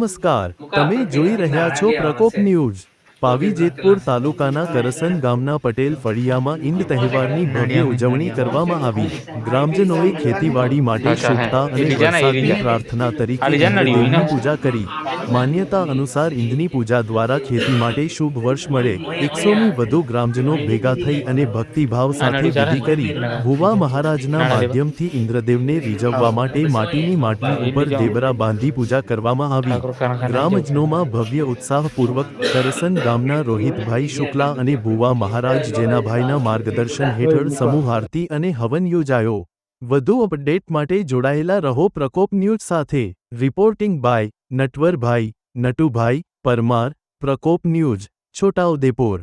નમસ્કાર, તમે જોઈ રહ્યા છો પ્રકોપ ન્યૂઝ। પાવી જેતપુર તાલુકાના કરસન ગામના પટેલ ફળિયામાં ઈદ તહેવારની ભવ્ય ઉજવણી કરવામાં આવી। ગ્રામજનોએ ખેતીવાડી માટે શુભતા અને વરસાદની પ્રાર્થના તરીકે ઇન્દ્રદેવની પૂજા કરી। માન્યતા અનુસાર ઈદની પૂજા દ્વારા ખેતી માટે શુભ વર્ષ મળે। 100ની વધુ ગ્રામજનો ભેગા થઈ અને ભક્તિભાવ સાથે વિધિ કરી। ભુવા મહારાજના માધ્યમથી ઇન્દ્રદેવને રીઝવવા માટે માટીની માટલી ઉપર દેબરા બાંધી પૂજા કરવામાં આવી। ગ્રામજનોમાં ભવ્ય ઉત્સાહપૂર્વક કરસન ગામના રોહિતભાઈ શુક્લા અને ભુવા મહારાજ જેનાભાઈના માર્ગદર્શન હેઠળ સમૂહ આરતી અને હવન યોજાયો। વધુ અપડેટ માટે જોડાયેલા રહો પ્રકોપ ન્યૂઝ સાથે। રિપોર્ટિંગ બાય નટવરભાઈ નટુભાઈ પરમાર, પ્રકોપ ન્યૂઝ, છોટાઉદેપુર।